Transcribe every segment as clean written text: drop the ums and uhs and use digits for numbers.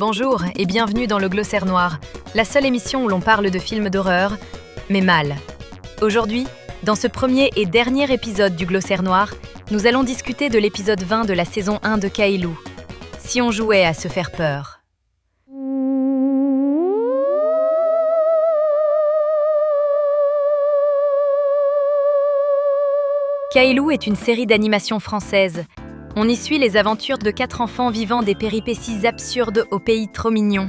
Bonjour et bienvenue dans le Glossaire Noir, la seule émission où l'on parle de films d'horreur, mais mal. Aujourd'hui, dans ce premier et dernier épisode du Glossaire Noir, nous allons discuter de l'épisode 20 de la saison 1 de Kailou, Si on jouait à se faire peur. Kailou est une série d'animation française. On y suit les aventures de 4 enfants vivant des péripéties absurdes au pays trop mignon.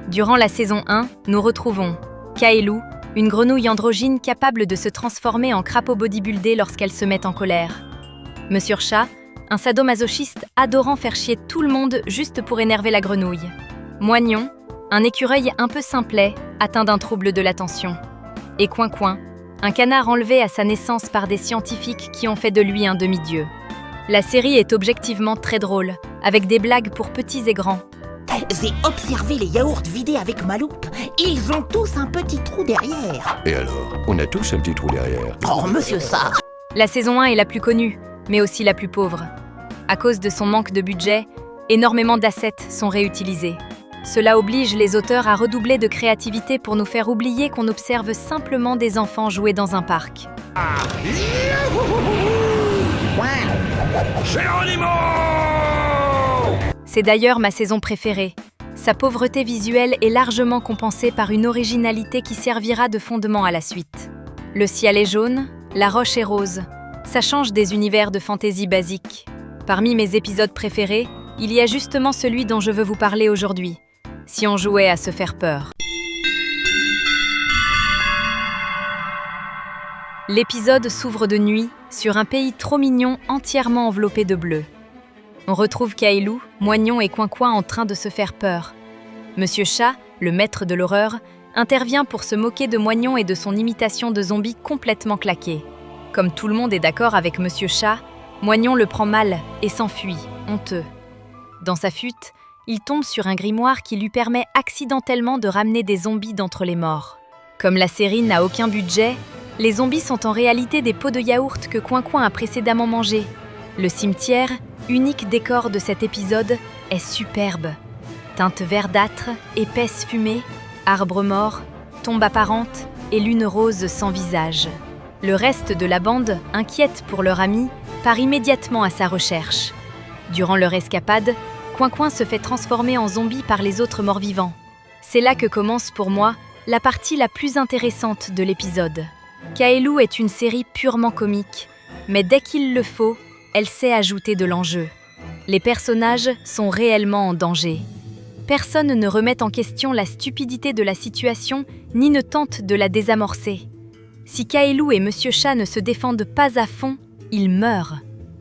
Durant la saison 1, nous retrouvons Kailou, une grenouille androgyne capable de se transformer en crapaud bodybuildé lorsqu'elle se met en colère. Monsieur Chat, un sadomasochiste adorant faire chier tout le monde juste pour énerver la grenouille. Moignon, un écureuil un peu simplet, atteint d'un trouble de l'attention. Et Coin-Coin, un canard enlevé à sa naissance par des scientifiques qui ont fait de lui un demi-dieu. La série est objectivement très drôle, avec des blagues pour petits et grands. J'ai observé les yaourts vidés avec ma loupe. Ils ont tous un petit trou derrière. Et alors, on a tous un petit trou derrière. Oh, monsieur ça. La saison 1 est la plus connue, mais aussi la plus pauvre. À cause de son manque de budget, énormément d'assets sont réutilisés. Cela oblige les auteurs à redoubler de créativité pour nous faire oublier qu'on observe simplement des enfants jouer dans un parc. C'est d'ailleurs ma saison préférée. Sa pauvreté visuelle est largement compensée par une originalité qui servira de fondement à la suite. Le ciel est jaune, la roche est rose. Ça change des univers de fantaisie basiques. Parmi mes épisodes préférés, il y a justement celui dont je veux vous parler aujourd'hui. Si on jouait à se faire peur. L'épisode s'ouvre de nuit, sur un pays trop mignon entièrement enveloppé de bleu. On retrouve Kailou, Moignon et Coin-Coin en train de se faire peur. Monsieur Chat, le maître de l'horreur, intervient pour se moquer de Moignon et de son imitation de zombie complètement claquée. Comme tout le monde est d'accord avec Monsieur Chat, Moignon le prend mal et s'enfuit, honteux. Dans sa fuite, il tombe sur un grimoire qui lui permet accidentellement de ramener des zombies d'entre les morts. Comme la série n'a aucun budget, les zombies sont en réalité des pots de yaourt que Coin-Coin a précédemment mangés. Le cimetière, unique décor de cet épisode, est superbe. Teinte verdâtre, épaisse fumée, arbres morts, tombes apparentes et lune rose sans visage. Le reste de la bande, inquiète pour leur ami, part immédiatement à sa recherche. Durant leur escapade, Coin-Coin se fait transformer en zombie par les autres morts-vivants. C'est là que commence pour moi la partie la plus intéressante de l'épisode. Kailou est une série purement comique, mais dès qu'il le faut, elle sait ajouter de l'enjeu. Les personnages sont réellement en danger. Personne ne remet en question la stupidité de la situation ni ne tente de la désamorcer. Si Kailou et Monsieur Chat ne se défendent pas à fond, ils meurent.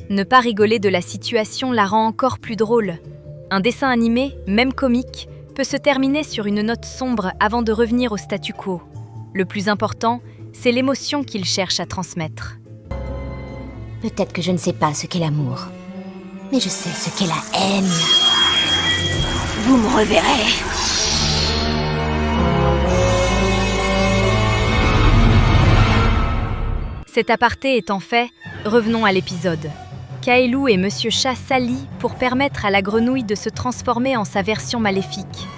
Ne pas rigoler de la situation la rend encore plus drôle. Un dessin animé, même comique, peut se terminer sur une note sombre avant de revenir au statu quo. Le plus important, c'est l'émotion qu'il cherche à transmettre. Peut-être que je ne sais pas ce qu'est l'amour, mais je sais ce qu'est la haine. Vous me reverrez. Cet aparté étant fait, revenons à l'épisode. Kailou et Monsieur Chat s'allient pour permettre à la grenouille de se transformer en sa version maléfique.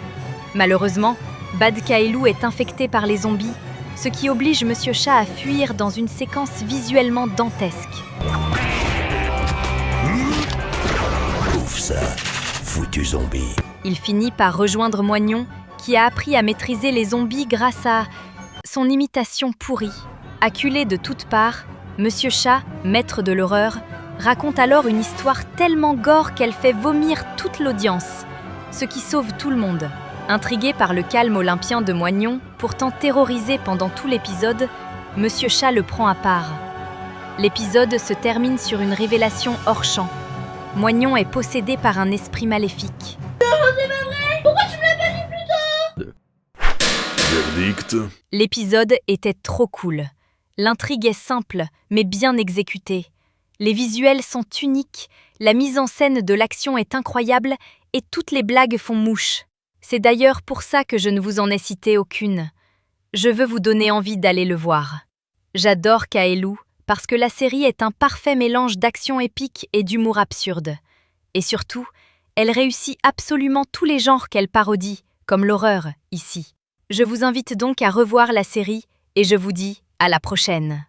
Malheureusement, Bad Kailou est infecté par les zombies, ce qui oblige Monsieur Chat à fuir dans une séquence visuellement dantesque. Ouf ça, foutu zombie. Il finit par rejoindre Moignon, qui a appris à maîtriser les zombies grâce à son imitation pourrie. Acculé de toutes parts, Monsieur Chat, maître de l'horreur, raconte alors une histoire tellement gore qu'elle fait vomir toute l'audience, ce qui sauve tout le monde. Intrigué par le calme olympien de Moignon, pourtant terrorisé pendant tout l'épisode, Monsieur Chat le prend à part. L'épisode se termine sur une révélation hors champ. Moignon est possédé par un esprit maléfique. Verdict. L'épisode était trop cool. L'intrigue est simple, mais bien exécutée. Les visuels sont uniques, la mise en scène de l'action est incroyable et toutes les blagues font mouche. C'est d'ailleurs pour ça que je ne vous en ai cité aucune. Je veux vous donner envie d'aller le voir. J'adore Kailou parce que la série est un parfait mélange d'action épique et d'humour absurde. Et surtout, Elle réussit absolument tous les genres qu'elle parodie, comme l'horreur, ici. Je vous invite donc à revoir la série et je vous dis à la prochaine.